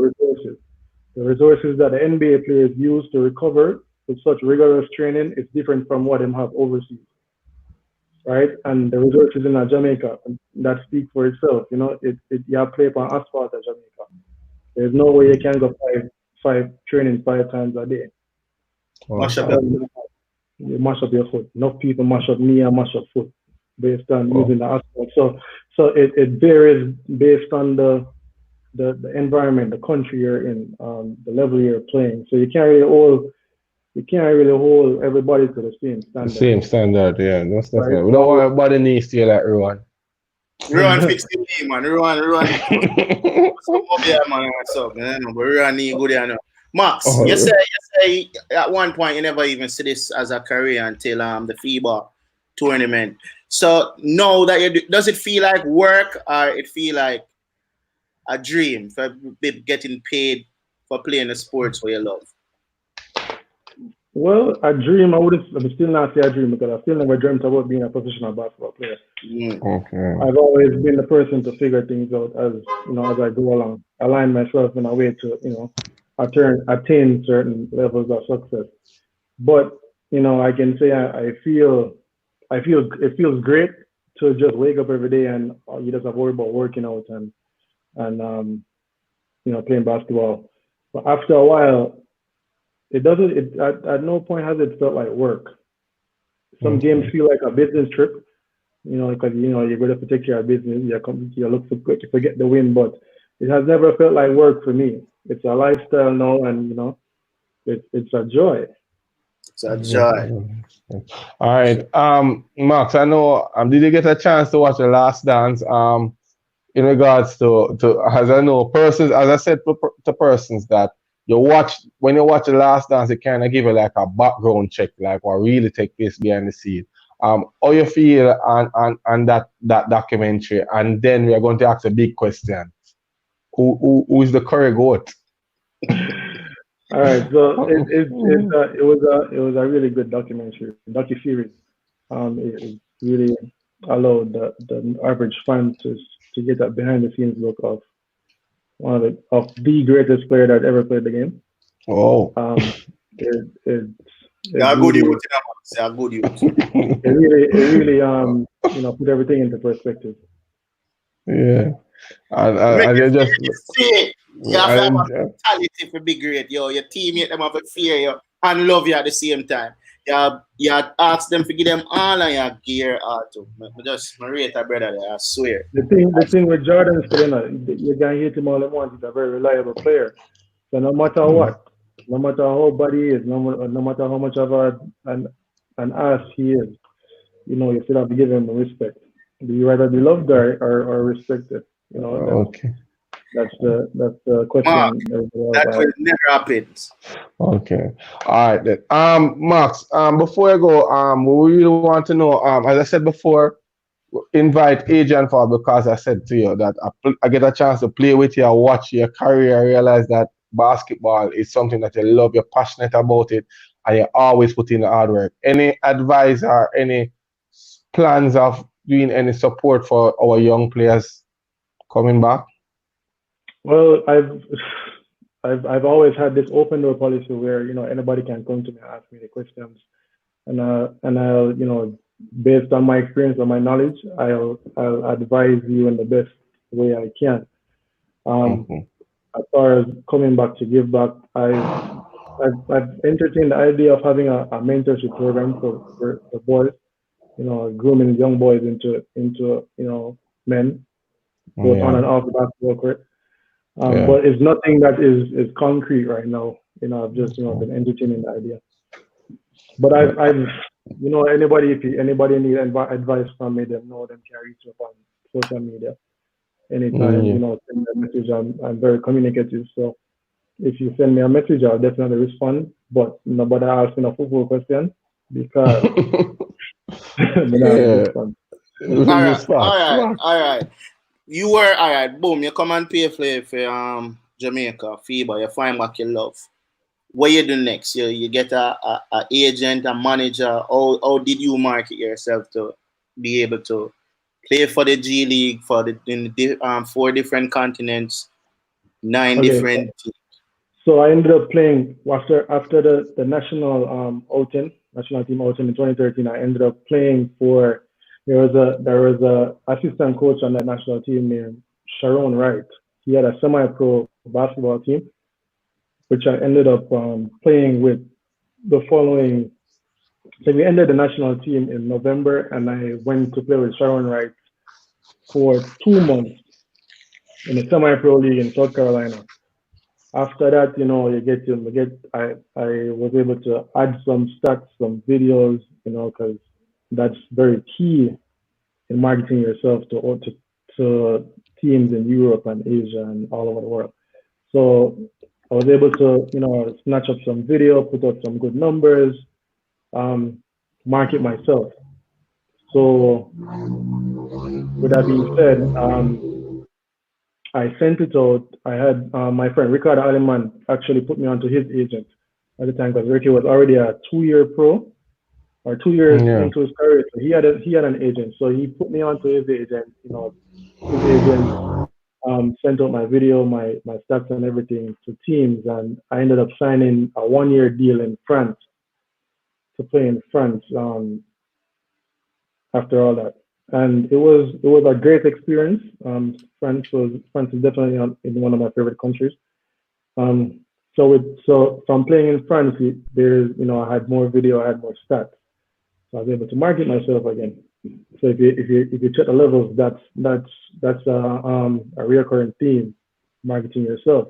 resources that the NBA players use to recover with such rigorous training is different from what they have overseas, right? And the resources in Jamaica that speak for itself. You have play on asphalt at Jamaica. There's no way you can go five training 5 times a day. Oh, Mash up your Um, you mash up your foot. Enough people mash up knee and mash up foot based on oh. using the asphalt. So it varies based on the environment, the country you're in, the level you're playing. So you can't really hold everybody to the same The standard, same standard, yeah. That's right? definitely. We don't Well, want everybody needs to like Rowan. Ruan fix the name, man. Ruan some up here, man. What's up, man? But Ruan need good there now. Max, you Oh, say at one point you never even see this as a career until the FIBA tournament. So now that does it feel like work or it feel like a dream for getting paid for playing the sports where you love? well, a dream. I'm still not say a dream because I still never dreamt about being a professional basketball player. Mm. okay. I've always been the person to figure things out as I go along, align myself in a way to attain certain levels of success. But I can say I feel it feels great to just wake up every day and you just have to worry about working out and playing basketball. But after a while, it doesn't. At no point has it felt like work. Some games Okay. feel like a business trip, because you're going to protect your business. You look for to get the win, but it has never felt like work for me. It's a lifestyle now, and it's a joy. It's a joy. All right. Max, I know. Did you get a chance to watch The Last Dance? In regards to as I know, persons, as I said to persons that when you watch The Last Dance, it kind of give you like a background check, like what really take place behind the scene. How you feel on that documentary, and then we are going to ask a big question: who is the curry goat? All right, so it was a really good docu-series. It really allowed the average fan to get that behind the scenes look of the greatest player that ever played the game. Oh, It it it Yeah, a good youth, really you know, say a good youth. put everything into perspective. yeah. Make And you you just see it. You have to have and, a mentality to be great, yo. Your teammate them have to fear you and love you at the same time. You ask them to give them all and you gear out to. I rate a brother there, I swear. The thing with Jordan is, you can hit him all at once. He's a very reliable player. So no matter what, no matter how bad he is, no matter how much of an ass he is, you still have to give him respect. Do you rather be loved or respected? okay. That's the Mark, question. that will never happen. Okay. All right then. Max, before I go, we really want to know, as I said before, invite Adrian for because I said to you that I get a chance to play with you, watch your career, I realize that basketball is something that you love, you're passionate about it, and you always put in the hard work. Any advice or any plans of doing any support for our young players coming back? Well, I've always had this open door policy where anybody can come to me and ask me the questions, and I'll based on my experience and my knowledge, I'll advise you in the best way I can. Um, Mhm. as far as coming back to give back, I've entertained the idea of having a mentorship program for boys, grooming young boys into men, both on Yeah, and off the basketball court. yeah. But it's nothing that is concrete right now. I've just been entertaining the idea. But I've anybody if anybody need advice from me, them know them can reach me up on social media anytime. Yeah. Send me a message. I'm very communicative, so if you send me a message, I'll definitely respond. But nobody ask me a football question because I'm not Yeah. respond. All right, It's facts. Facts. all right. You were all right. Boom. You come and pay for Jamaica, FIBA. You find back your love. What you do next? You get a agent, a manager. How did you market yourself to be able to play for the G League for in the 4 different continents, 9 Okay, different teams? so I ended up playing after the national team outing in 2013. I ended up playing for there was a assistant coach on that national team named Sharon Wright. He had a semi-pro basketball team, which I ended up playing with the following. So we ended the national team in November, and I went to play with Sharon Wright for 2 months in a semi-pro league in South Carolina. After that, I was able to add some stats, some videos, because that's very key in marketing yourself to teams in Europe and Asia and all over the world. So I was able to, snatch up some video, put up some good numbers, market myself. So with that being said, I sent it out. I had my friend Ricardo Aleman actually put me onto his agent at the time because Ricky was already a 2-year pro or 2 years Yeah. into his career. So he had an agent. So he put me onto his agent. His agent sent out my video, my stats and everything to teams, and I ended up signing a 1-year deal in France to play in France after all that. And it was a great experience. France is definitely in one of my favorite countries. Um, so from playing in France, I had more video, I had more stats, so I was able to market myself again. So if you check the levels, that's a recurring theme, marketing yourself.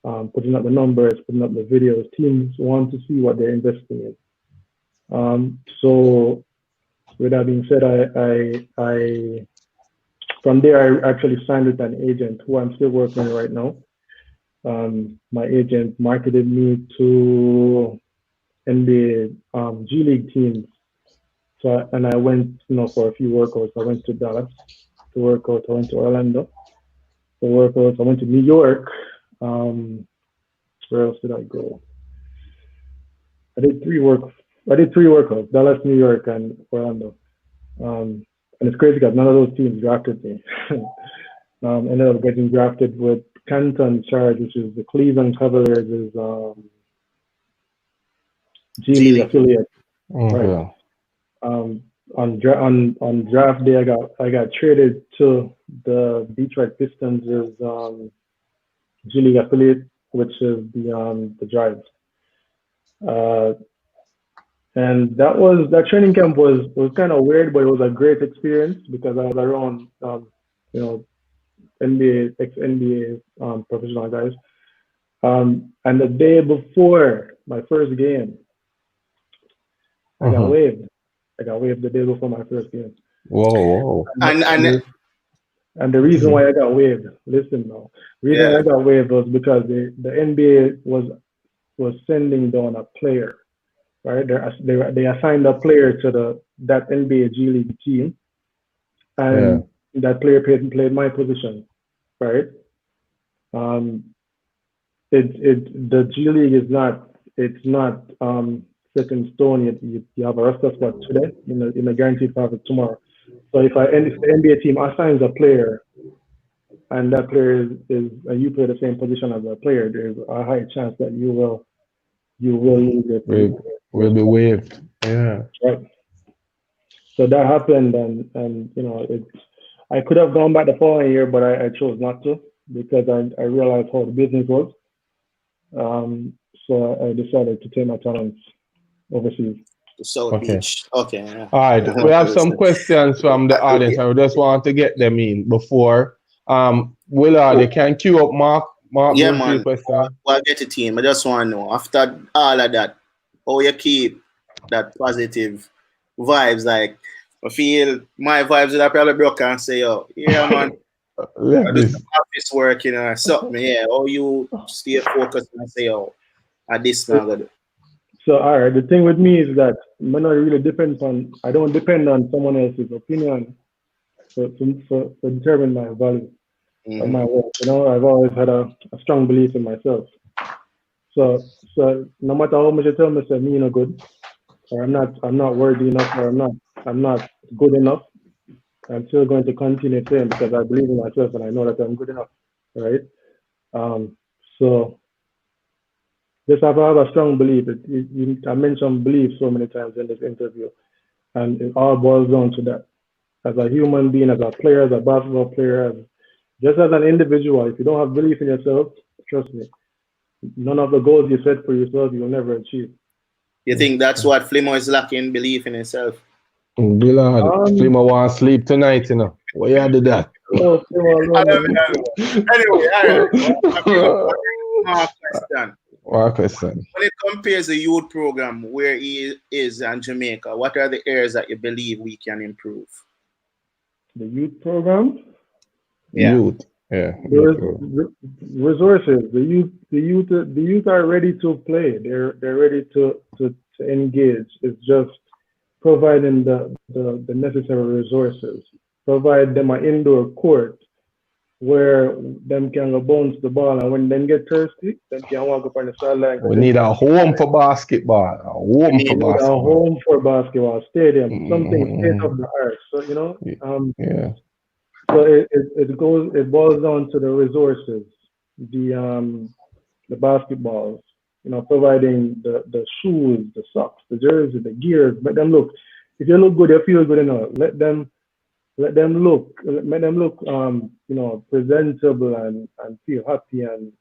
putting up the numbers, putting up the videos. Teams want to see what they're investing in. So with that being said, I from there I actually signed with an agent who I'm still working with right now. My agent marketed me to NBA G League teams. So and I went, for a few workouts. I went to Dallas to work out. I went to Orlando to work out. I went to New York. Where else did I go? I did three workouts: Dallas, New York, and Orlando. And it's crazy because none of those teams drafted me. Ended up getting drafted with Canton Charge, which is the Cleveland Cavaliers' G League affiliate. Okay. Right. On draft day, I got traded to the Detroit Pistons' G League affiliate, which is the Drives. And that training camp was kind of weird, but it was a great experience because I was around NBA, ex-NBA professional guys. And the day before my first game, I got waived. I got waived the day before my first game. Whoa. And the reason why I got waived, listen now, the reason why I got waived was because the NBA was sending down a player, right? They assigned a player to that NBA G League team, and that player played my position, right? The G League is not set in stone yet. You have a roster spot today in a guaranteed profit tomorrow. So if the NBA team assigns a player and that player is you play the same position as a player, there's a high chance that you will lose your will be waived. Yeah. Right. So that happened, and I could have gone back the following year, but I chose not to because I realized how the business was. So I decided to take my talents overseas. South Beach. Okay. Yeah. All right. We have some questions from the audience, and we just want to get them in before. Willard, you can queue up Mark. Yeah, man. I'll get your team. I just want to know, after all of that, how you keep that positive vibes. Like, I feel my vibes would have probably broken and say, yeah, man, I do some office work, something, yeah. Or you stay focused and say, at this now. So, all right, the thing with me is that I don't depend on someone else's opinion to determine my value or my work. I've always had a strong belief in myself. So no matter how much you tell me, say me good, or I'm not worthy enough, or I'm not good enough, I'm still going to continue saying because I believe in myself and I know that I'm good enough, right? So just have a strong belief. I mentioned belief so many times in this interview, and it all boils down to that. As a human being, as a player, as a basketball player, just as an individual, if you don't have belief in yourself, trust me, none of the goals you set for yourself you'll never achieve. You think that's what Flimo is lacking, belief in himself? Willard, Flimo want to sleep tonight, Why you do that? Anyway, all right. One question. When it compares the youth program where he is in Jamaica, what are the areas that you believe we can improve? The youth program? Yeah. Youth. Yeah. Resources. The youth are ready to play. They're ready to engage. It's just providing the necessary resources. Provide them an indoor court where them can go bounce the ball, and when them get thirsty, them can walk up on the sideline. We need a home for basketball. A home for basketball stadium, something state of the art. So So it boils down to the resources, the basketballs, providing the shoes, the socks, the jersey, the gears. Let them look. If you look good, you feel good enough. Let them look, presentable and feel happy and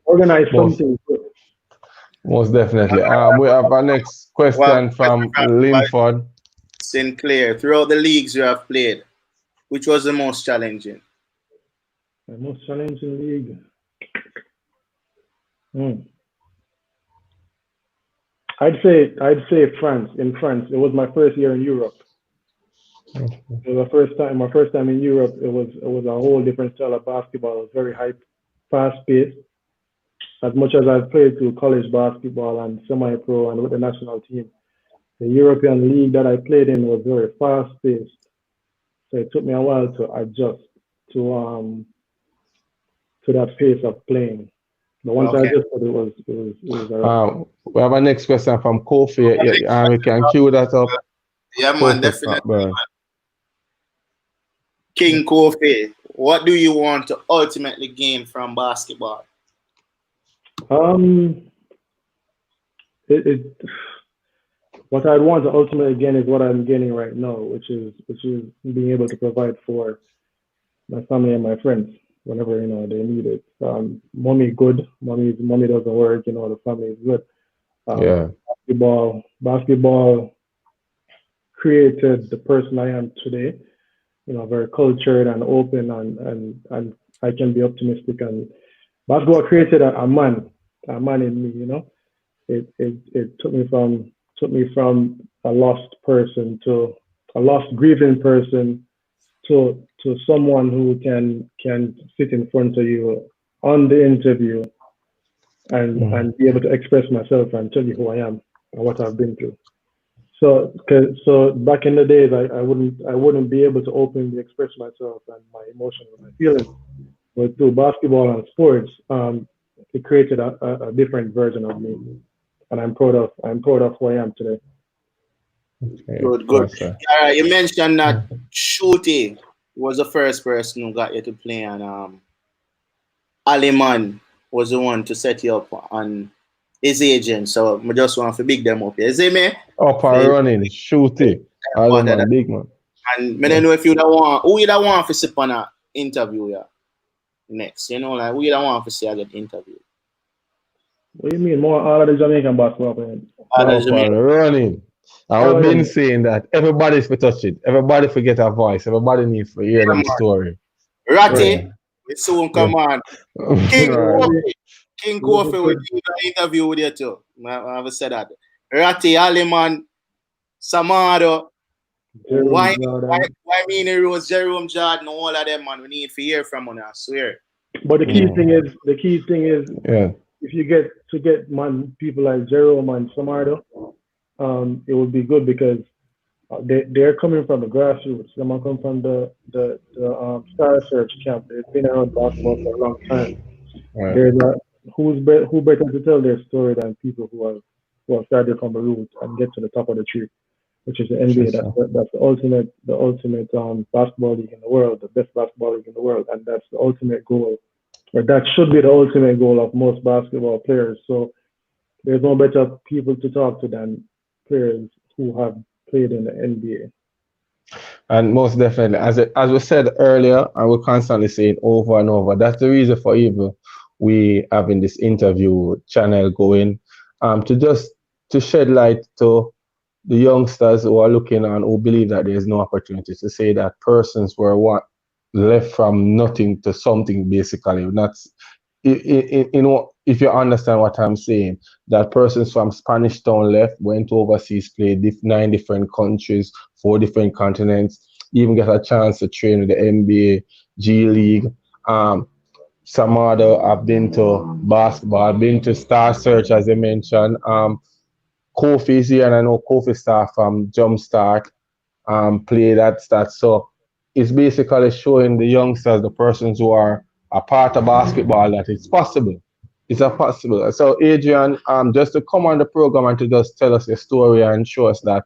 organize something good. Most definitely. We have our next question from Linford Sinclair. Throughout the leagues you have played, which was the most challenging? The most challenging league. Hmm. I'd say France. In France, it was my first year in Europe. It was my first time in Europe. It was a whole different style of basketball. It was very hype, fast paced. As much as I've played through college basketball and semi-pro and with the national team, the European league that I played in was very fast paced. So it took me a while to adjust to um to that pace of playing. But once I Okay. adjusted, it was alright. We have a next question from Kofi. We can cue that up. Yeah, man, Kofi definitely. Burn. King Kofi, what do you want to ultimately gain from basketball? Um, it what I'd want to ultimately gain is what I'm gaining right now, which is being able to provide for my family and my friends whenever they need it. Mommy good, mommy doesn't work, the family is good. Um, Yeah. basketball created the person I am today. Very cultured and open, and I can be optimistic. And basketball created a man in me. It took me from a lost person to a lost grieving person to someone who can sit in front of you on the interview and be able to express myself and tell you who I am and what I've been through. So back in the days, I wouldn't be able to openly express myself and my emotions and my feelings. But through basketball and sports, it created a different version of me, and I'm proud of who I am today. Okay. Good, good. Yes, sir. You mentioned that Shooty was the first person who got you to play, and Aliman was the one to set you up on his agent. So I just want to big them up. You see me? Up For and running, shoot it. All that. man, big man. And I don't know if you don't want who you don't want to sit on a interview next. Like who you don't want to see at the interview. What do you mean? More all of the Jamaican basketball players. Other Up Jamaican. and running. All I've of been them. saying that everybody's for touch it. Everybody forget a voice. Everybody needs to hear them story. Right. Yeah. Ratty, we soon Yeah. come on. King Right. Kofi. King Kofi will do the interview with you too. I have said that. Ratty, Aliman, Samado, Jerome why Jordan. me in Rose, Jerome Jordan, all of them, man. We need to hear from them, I swear. But the key Mm. thing is, Yeah. if you get to get people like Jerome and Samardo, it would be good because they're coming from the grassroots. They might come from the Star Search camp. They've been around basketball for a long time. Right. There's a who better to tell their story than people who have started from the roots and get to the top of the tree, which is the NBA. Yes, That's sir. that's the ultimate basketball league in the world, the best basketball league in the world, and that's the ultimate goal, or that should be the ultimate goal of most basketball players. So there's no better people to talk to than players who have played in the NBA. And most definitely, as we said earlier, and we're constantly saying over and over, that's the reason for even we having this interview channel going, to just to shed light to the youngsters who are looking and who believe that there is no opportunity to say that persons were what left from nothing to something basically. Not if you understand what I'm saying, that persons from Spanish Town left, went overseas, played 9 different countries, 4 different continents, even get a chance to train with the NBA, G League. Um, some other I've been to basketball, I've been to Star Search as I mentioned. Kofi is here, and I know Kofi start from Jumpstart, play that stat. So it's basically showing the youngsters, the persons who are a part of basketball, that it's possible. It's a possible. So Adrian, just to come on the program and to just tell us your story and show us that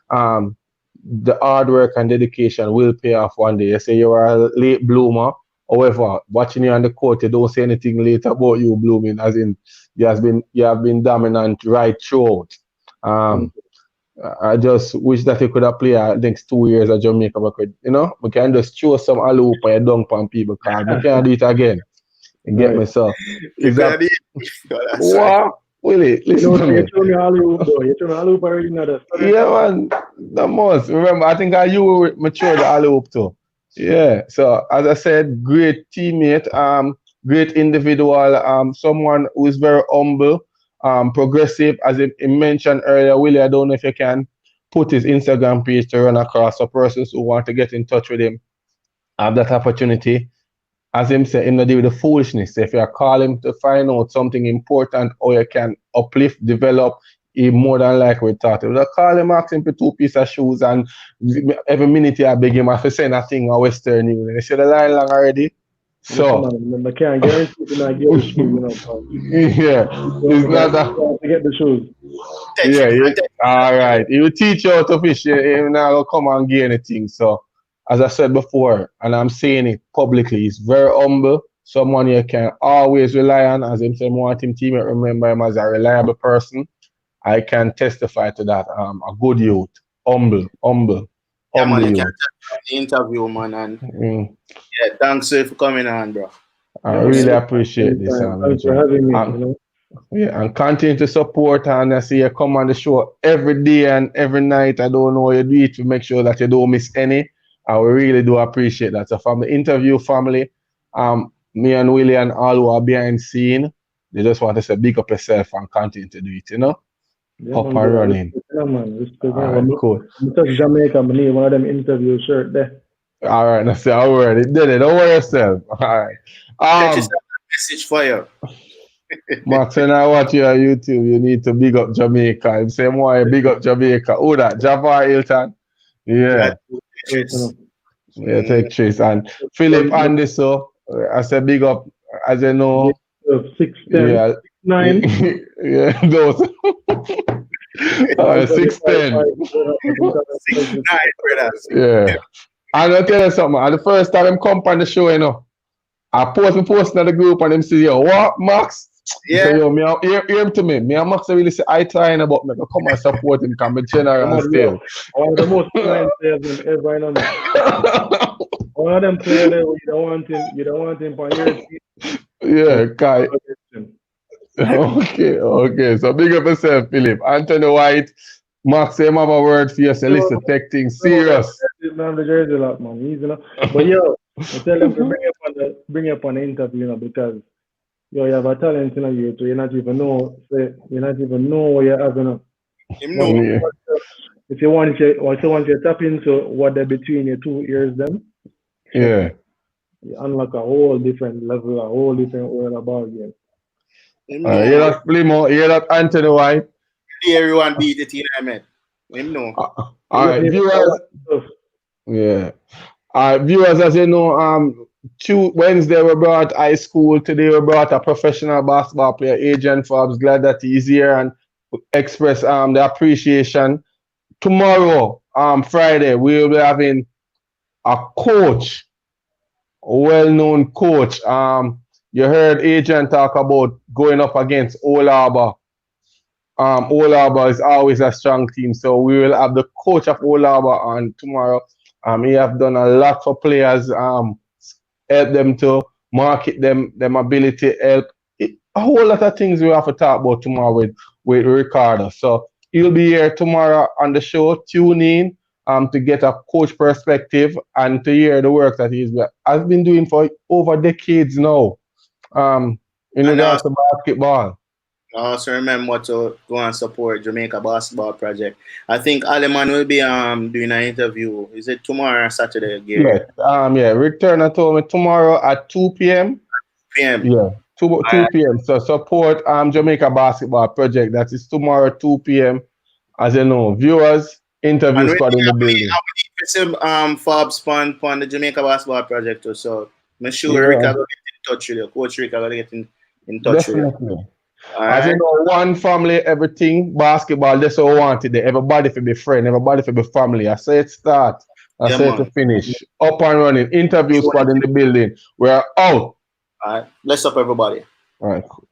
um, the hard work and dedication will pay off one day. You say you are a late bloomer. However, watching you on the court, you don't say anything late about you blooming, as in you have been dominant right throughout. Um, I just wish that you could have played next 2 years at Jamaica. We can just throw some alley oop or dunk on people, because we can't do it again. You get Right. me? So, You is could that have that's right. what? Willie, You listen know, to so you me. throw me alley oop though. You throw me alley oop already know that. Yeah, man, the most. Remember, I think you were mature the alley oop too. Yeah. So, as I said, great teammate. great individual, someone who is very humble, progressive. As he mentioned earlier, Willie, I don't know if you can put his Instagram page to run across for persons who want to get in touch with him, have that opportunity. As him said, him not deal with the foolishness. If you call him to find out something important or you can uplift, develop, he more than likely will talk to him. Call him, ask him for 2 pieces of shoes, and every minute I beg him, I have to send a thing a Western Union. You see the line long already? So, I can't guarantee you not get the shoes, you know. yeah, it's not a. To get the shoes. Yeah, all right. He will teach you how to fish. He will not gonna come and get anything. So, as I said before, and I'm saying it publicly, he's very humble. Someone you can always rely on. As him say, want him team, remember him as a reliable person. I can testify to that. A good youth, humble. Yeah, man, you youth. can tell the interview, man, and yeah, thanks for coming on, bro. I really appreciate this. Thanks for having me. You know? Yeah, and continue to support, and I see you come on the show every day and every night. I don't know how you do it to make sure that you don't miss any. I really do appreciate that. So from the interview family, me and Willie and all who are behind scene, they just want to say big up yourself and continue to do it, you know? Yeah, up and running. Yeah, man. All right, cool. I'm touch Jamaica, I need one of them interview shirt there. All right, that's all right. It did it. Don't worry yourself. All right. Just a message for you. Max, when I watch you on YouTube, you need to big up Jamaica. The same way big up Jamaica. Who that? Java Hilton. Yeah. Yeah, take Trace. And Philip Andy, so I said big up, as you know. 6'10", yeah. 6'9". Yeah, those. 6'10". 6'9", brothers. Yeah. And I'll tell you something. And the first time I come on the show, you know, I post in the group and them say, yo, what, Max? Yeah. So, yo, hear him to me. Me and Max really say, I trying about me to come and support him, can be general still. One of the most fine players ever in the One of them players there, you don't want him for your team. Yeah, Kai. Okay. So big up yourself, Philip. Anthony White, Max, him have a word for you. Say, listen, take things serious. Man, the jersey a lot, man. Easy, you know. But yo, I tell him to bring you up on the interview, you know, because yo, you have a talent, you know, you not even know what you have, you know. If you want to tap into what they're between your 2 ears, then yeah, you unlock a whole different level, a whole different world about game. Hear that, Plimo? Hear that, Anthony White? Everyone beat the team, I mean. Him know. All right, viewers. Yeah. Viewers, as you know, Wednesday we brought high school. Today we brought a professional basketball player, Adrian Forbes. Glad that he's here and express the appreciation. Tomorrow, Friday, we will be having a coach, a well-known coach. You heard Adrian talk about going up against Old Harbour. Old Harbour is always a strong team, so we will have the coach of Old Harbour on tomorrow. He have done a lot for players, help them to market them ability, help a whole lot of things we have to talk about tomorrow with Ricardo. So he'll be here tomorrow on the show. Tune in to get a coach perspective and to hear the work that has been doing for over decades now. In regards to basketball. I also remember to go and support Jamaica Basketball Project. I think Aleman will be doing an interview. Is it tomorrow or Saturday? Gary? Yeah. Return told me tomorrow at 2 p.m. Yeah, 2 p.m. So support Jamaica Basketball Project. That is tomorrow 2 p.m. As you know, viewers, interview squad in the building. I will Forbes on the Jamaica Basketball Project too. So I'm sure Rick will get in touch with you. Coach Rick will get in touch with you. As you know, one family, everything, basketball, that's all I wanted. Everybody for be friend, everybody for be family. I say it start, I say it to finish. Up and running, interview squad in the building. We're out. All right, bless up everybody. All right, cool.